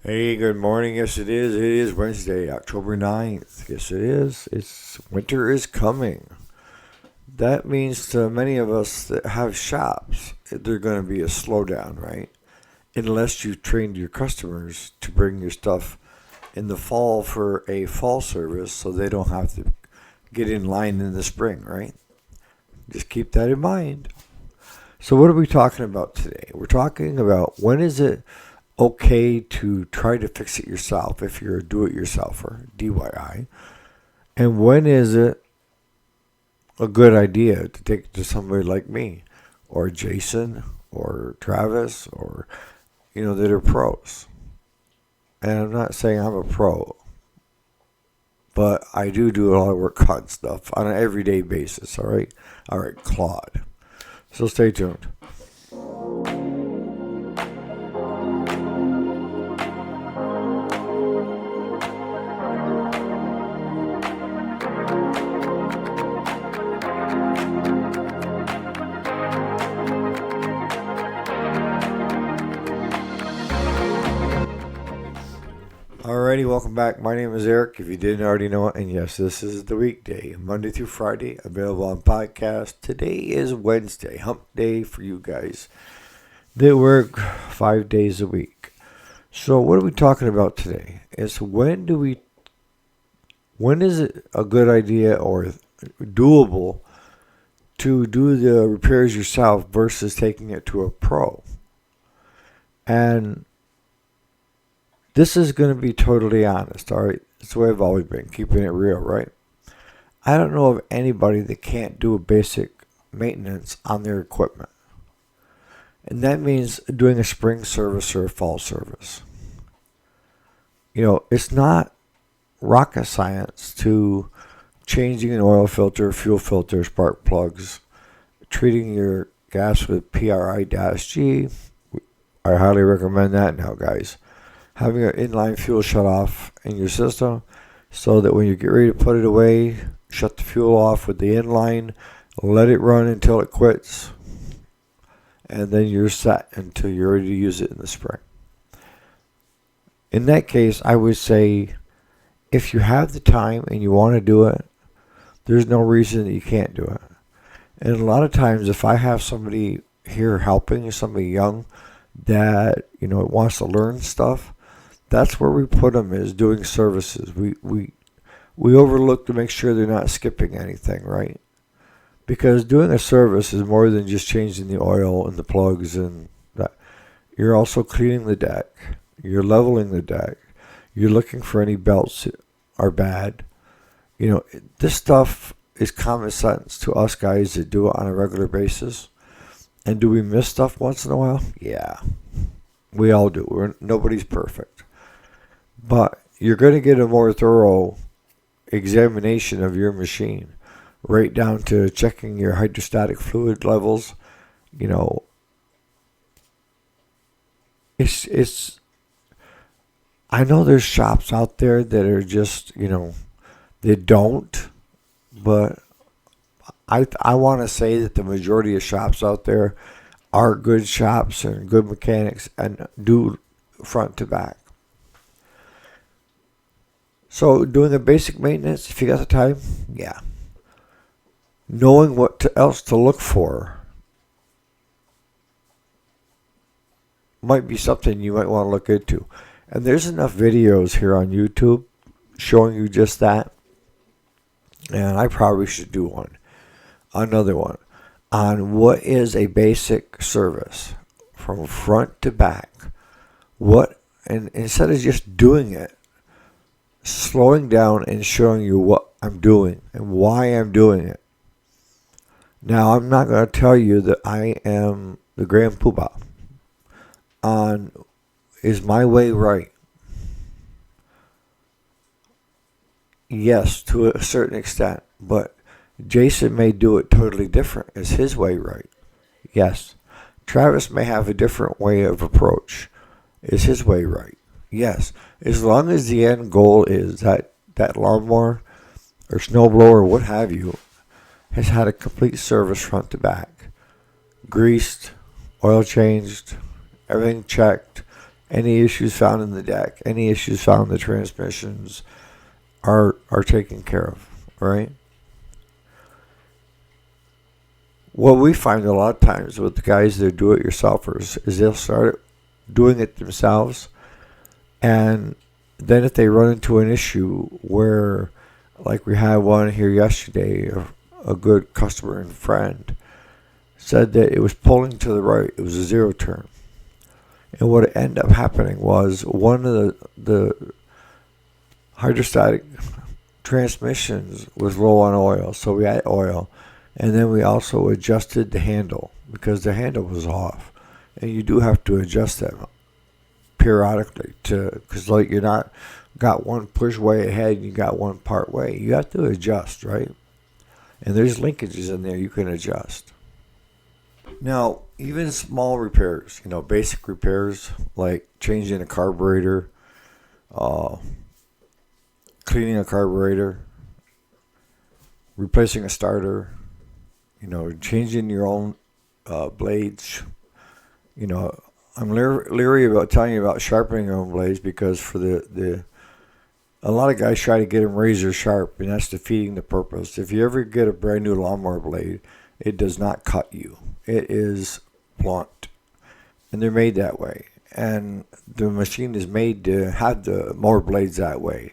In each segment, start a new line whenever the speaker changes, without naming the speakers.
Hey, good morning. Yes, it is. It is Wednesday, October 9th. Yes, it is. It's winter is coming. That means to many of us that have shops, there's going to be a slowdown, right? Unless you've trained your customers to bring your stuff in the fall for a fall service so they don't have to get in line in the spring, right? Just keep that in mind. So, what are we talking about today? We're talking about when is it okay to try to fix it yourself if you're a do-it-yourselfer, DIY, and when is it a good idea to take it to somebody like me, or Jason, or Travis, or that are pros. And I'm not saying I'm a pro, but I do a lot of work on stuff on an everyday basis. All right, Claude. So stay tuned. Alrighty, welcome back. My name is Eric, if you didn't already know it. And yes, this is the weekday, Monday through Friday, available on podcast. Today is Wednesday, hump day for you guys that work 5 days a week. So what are we talking about today? Is when is it a good idea or doable to do the repairs yourself versus taking it to a pro? And this is going to be totally honest, all right? It's the way I've always been, keeping it real, right? I don't know of anybody that can't do a basic maintenance on their equipment. And that means doing a spring service or a fall service. It's not rocket science to changing an oil filter, fuel filter, spark plugs, treating your gas with PRI-G. I highly recommend that now, guys. Having an inline fuel shut off in your system so that when you get ready to put it away, shut the fuel off with the inline, let it run until it quits, and then you're set until you're ready to use it in the spring. In that case, I would say if you have the time and you want to do it, there's no reason that you can't do it. And a lot of times, if I have somebody here helping, somebody young that wants to learn stuff, that's where we put them, is doing services. We overlook to make sure they're not skipping anything, right? Because doing a service is more than just changing the oil and the plugs and that. You're also cleaning the deck. You're leveling the deck. You're looking for any belts that are bad. This stuff is common sense to us guys that do it on a regular basis. And do we miss stuff once in a while? Yeah, we all do. Nobody's perfect. But you're going to get a more thorough examination of your machine, right down to checking your hydrostatic fluid levels. It's. I know there's shops out there that are just they don't, but I want to say that the majority of shops out there are good shops and good mechanics and do front to back. So doing a basic maintenance, if you got the time, yeah. Knowing what else to look for might be something you might want to look into. And there's enough videos here on YouTube showing you just that. And I probably should do another one, on what is a basic service from front to back. And instead of just doing it, slowing down and showing you what I'm doing and why I'm doing it. Now, I'm not going to tell you that I am the Grand Poobah on is my way right. Yes, to a certain extent, but Jason may do it totally different. Is his way right? Yes. Travis may have a different way of approach. Is his way right? Yes. As long as the end goal is that lawnmower or snowblower or what have you has had a complete service front to back. Greased, oil changed, everything checked, Any issues found in the deck, any issues found in the transmissions are taken care of, right? What we find a lot of times with the guys that do it yourselfers is they'll start doing it themselves, and then if they run into an issue where, like we had one here yesterday, a good customer and friend said that it was pulling to the right, it was a zero turn. And what ended up happening was one of the hydrostatic transmissions was low on oil, so we had oil. And then we also adjusted the handle because the handle was off. And you do have to adjust that periodically because like you're not got one push way ahead and you got one part way. You have to adjust, right? And there's linkages in there you can adjust. Now, even small repairs, basic repairs like changing a carburetor, cleaning a carburetor, replacing a starter, changing your own blades. I'm leery about telling you about sharpening your own blades because for a lot of guys try to get them razor sharp, and that's defeating the purpose. If you ever get a brand new lawnmower blade, it does not cut you. It is blunt, and they're made that way. And the machine is made to have the mower blades that way.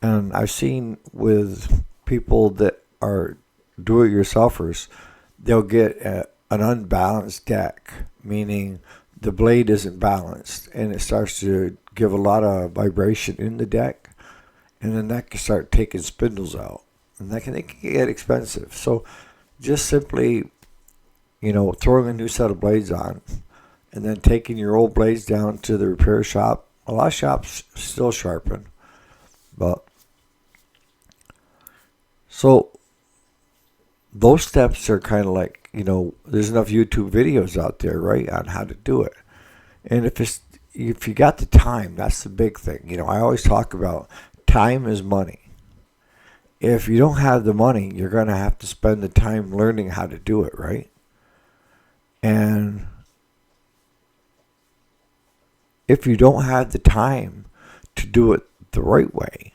And I've seen with people that are do-it-yourselfers, they'll get an unbalanced deck, meaning the blade isn't balanced, and it starts to give a lot of vibration in the deck, and then that can start taking spindles out, and it can get expensive. So just simply, throwing a new set of blades on, and then taking your old blades down to the repair shop. A lot of shops still sharpen, but so those steps are kind of like, there's enough YouTube videos out there, right, on how to do it. And if you got the time, that's the big thing. I always talk about time is money. If you don't have the money, you're going to have to spend the time learning how to do it, right? And if you don't have the time to do it the right way,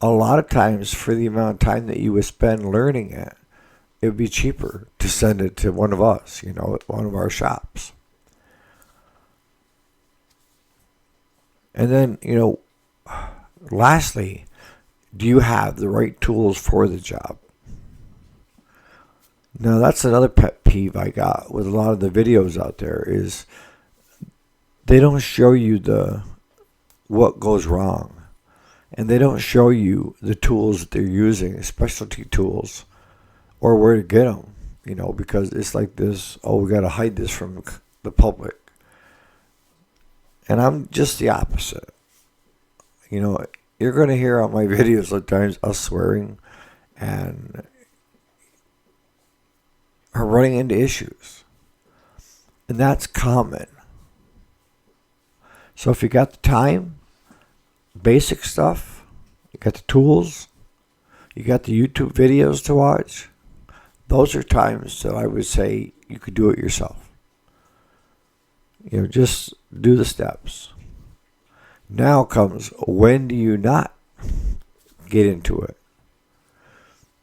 a lot of times for the amount of time that you would spend learning it, it would be cheaper to send it to one of us, one of our shops. And then, lastly, do you have the right tools for the job? Now, that's another pet peeve I got with a lot of the videos out there is they don't show you what goes wrong. And they don't show you the tools that they're using, specialty tools, or where to get them, because it's like this, we got to hide this from the public. And I'm just the opposite. You're going to hear on my videos sometimes us swearing and are running into issues. And that's common. So if you got the time, basic stuff, you got the tools, you got the YouTube videos to watch, those are times that I would say you could do it yourself. Just do the steps. Now comes, when do you not get into it?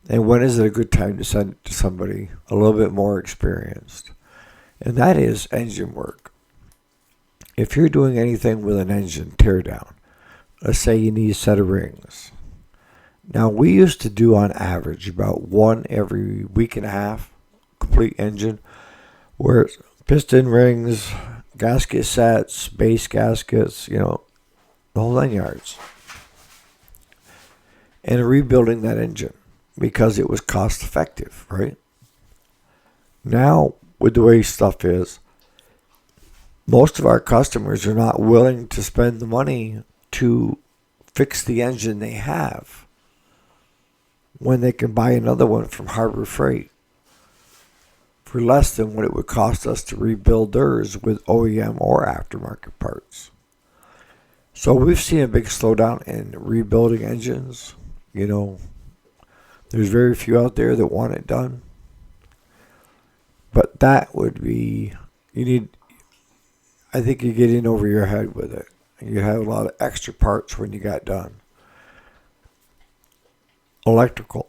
And when is it a good time to send it to somebody a little bit more experienced? And that is engine work. If you're doing anything with an engine teardown, let's say you need a set of rings. Now, we used to do on average about one every week and a half, complete engine, where it's piston rings, gasket sets, base gaskets, the whole 9 yards. And rebuilding that engine because it was cost effective, right? Now, with the way stuff is, most of our customers are not willing to spend the money to fix the engine they have when they can buy another one from Harbor Freight for less than what it would cost us to rebuild theirs with OEM or aftermarket parts. So we've seen a big slowdown in rebuilding engines. There's very few out there that want it done. But that would be, I think you get in over your head with it. You have a lot of extra parts when you got done. Electrical,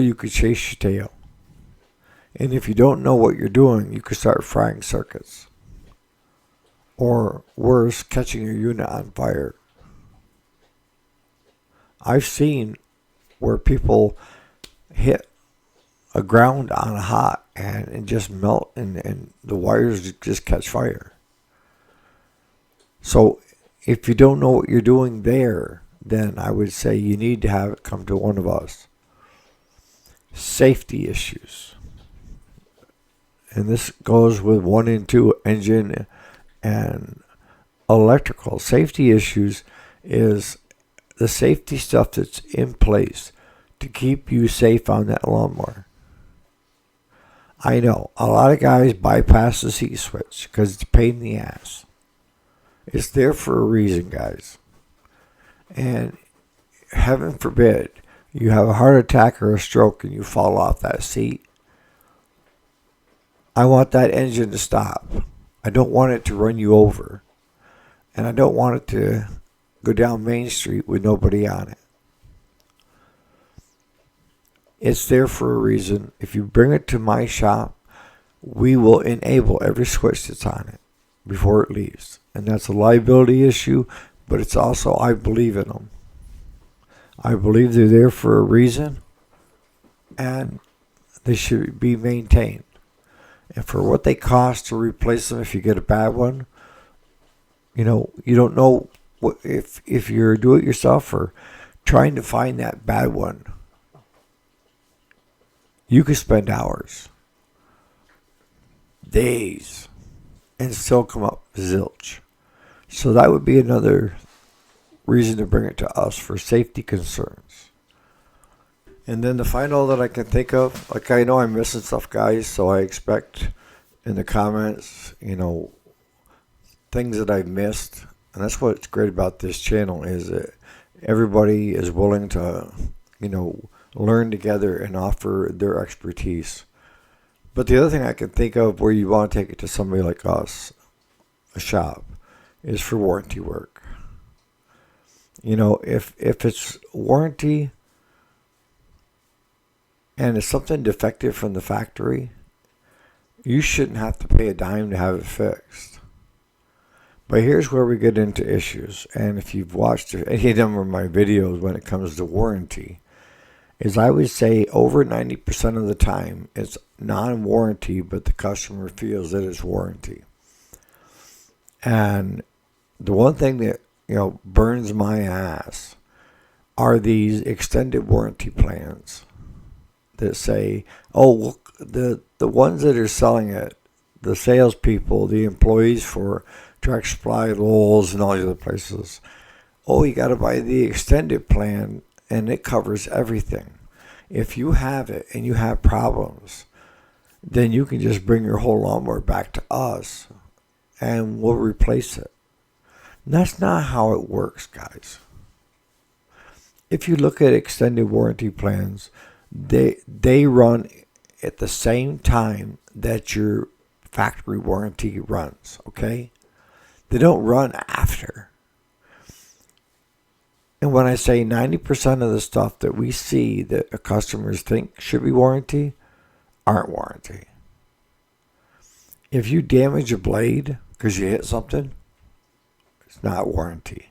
you could chase your tail. And if you don't know what you're doing, you could start frying circuits. Or worse, catching your unit on fire. I've seen where people hit a ground on a hot and just melt and the wires just catch fire. So if you don't know what you're doing there, then I would say you need to have it come to one of us. Safety issues. And this goes with 1 and 2 engine and electrical. Safety issues is the safety stuff that's in place to keep you safe on that lawnmower. I know a lot of guys bypass the seat switch because it's a pain in the ass. It's there for a reason, guys. And heaven forbid you have a heart attack or a stroke and you fall off that seat. I want that engine to stop. I don't want it to run you over. And I don't want it to go down Main Street with nobody on it. It's there for a reason. If you bring it to my shop, we will enable every switch that's on it before it leaves. And that's a liability issue, but it's also I believe in them. I believe they're there for a reason, and they should be maintained. And for what they cost to replace them if you get a bad one, you don't know what, if you're do it yourself or trying to find that bad one. You could spend hours, days, and still come up zilch. So that would be another reason to bring it to us for safety concerns. And then the final that I can think of, like I know I'm missing stuff, guys, so I expect in the comments, things that I've missed. And that's what's great about this channel is that everybody is willing to, learn together and offer their expertise. But the other thing I can think of where you want to take it to somebody like us, a shop, is for warranty work. If it's warranty and it's something defective from the factory, you shouldn't have to pay a dime to have it fixed. But here's where we get into issues. And if you've watched any number of my videos when it comes to warranty, is I would say over 90% of the time it's non-warranty, but the customer feels that it's warranty. And the one thing that burns my ass are these extended warranty plans that say, the ones that are selling it, the salespeople, the employees for Track Supply, Lowe's, and all the other places, you got to buy the extended plan, and it covers everything. If you have it and you have problems, then you can just bring your whole lawnmower back to us, and we'll replace it. And that's not how it works, guys. If you look at extended warranty plans, they run at the same time that your factory warranty runs, okay? They don't run after. And when I say 90% of the stuff that we see that customers think should be warranty, aren't warranty. If you damage a blade because you hit something, it's not warranty.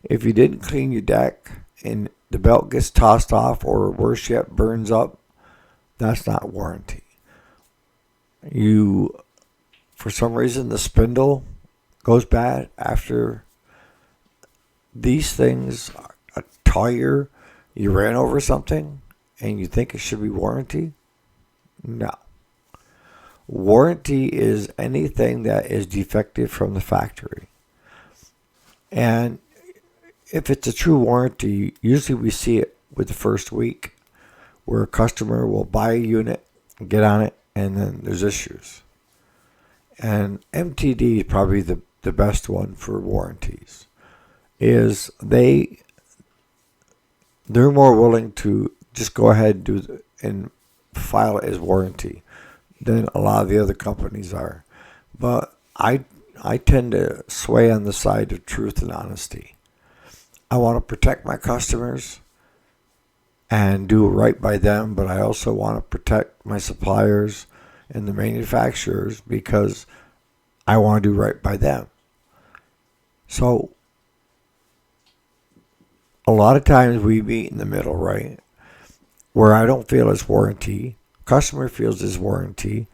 If you didn't clean your deck and the belt gets tossed off or worse yet burns up, that's not warranty. For some reason the spindle goes bad after these things, a tire, you ran over something and you think it should be warranty? No. Warranty is anything that is defective from the factory. And if it's a true warranty, usually we see it with the first week where a customer will buy a unit, get on it, and then there's issues. And MTD is probably the best one for warranties. Is they're more willing to just go ahead and file it as warranty than a lot of the other companies are. But I I tend to sway on the side of truth and honesty. I want to protect my customers and do right by them, but I also want to protect my suppliers and the manufacturers because I want to do right by them. So a lot of times we meet in the middle, right? Where I don't feel it's warranty, customer feels it's warranty,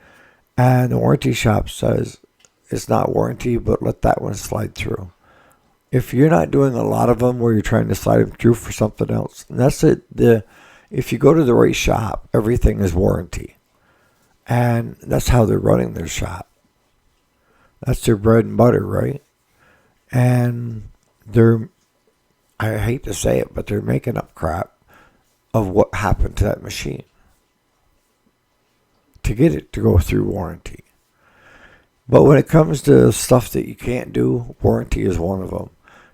and the warranty shop says it's not warranty, but let that one slide through. If you're not doing a lot of them where you're trying to slide them through for something else, and that's it. If you go to the right shop, everything is warranty. And that's how they're running their shop. That's their bread and butter, right? And I hate to say it, but they're making up crap of what happened to that machine to get it to go through warranty. But when it comes to stuff that you can't do, warranty is one of them.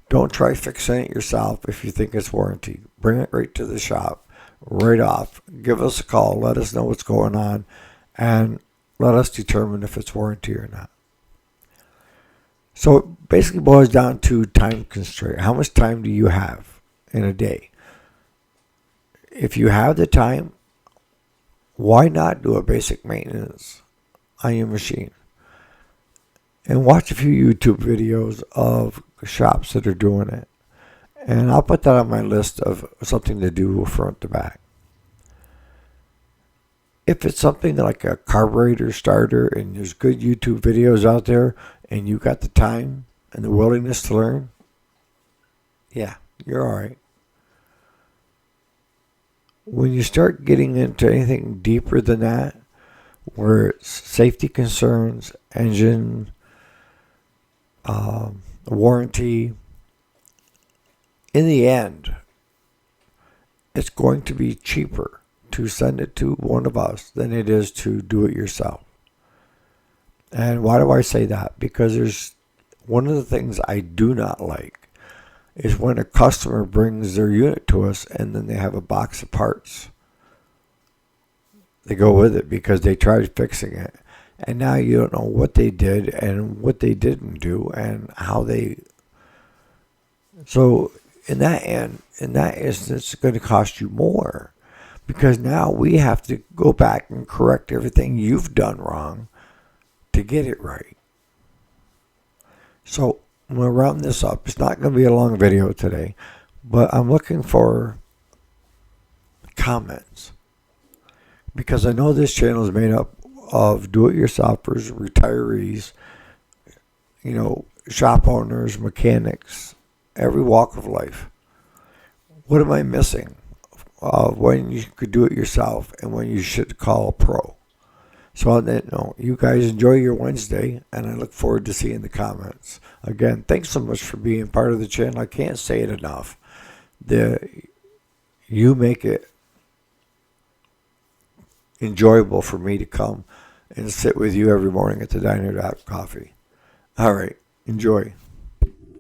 Don't try fixing it yourself if you think it's warranty. Bring it right to the shop, right off. Give us a call. Let us know what's going on, and let us determine if it's warranty or not. So it basically boils down to time constraint. How much time do you have in a day? If you have the time, why not do a basic maintenance on your machine? And watch a few YouTube videos of shops that are doing it. And I'll put that on my list of something to do front to back. If it's something like a carburetor starter and there's good YouTube videos out there and you got the time and the willingness to learn, yeah, you're all right. When you start getting into anything deeper than that, where it's safety concerns, engine, warranty, in the end, it's going to be cheaper to send it to one of us than it is to do it yourself. And why do I say that? Because there's one of the things I do not like is when a customer brings their unit to us and then they have a box of parts. They go with it because they tried fixing it. And now you don't know what they did and what they didn't do and how they... So in that instance, it's going to cost you more. Because now we have to go back and correct everything you've done wrong to get it right. So I'm going to round this up. It's not going to be a long video today, but I'm looking for comments. Because I know this channel is made up of do-it-yourselfers, retirees, shop owners, mechanics, every walk of life. What am I missing? When you could do it yourself and when you should call a pro. So on that note, you guys enjoy your Wednesday, and I look forward to seeing the comments. Again, thanks so much for being part of the channel. I can't say it enough. You make it enjoyable for me to come and sit with you every morning at the Diner Coffee. All right, enjoy.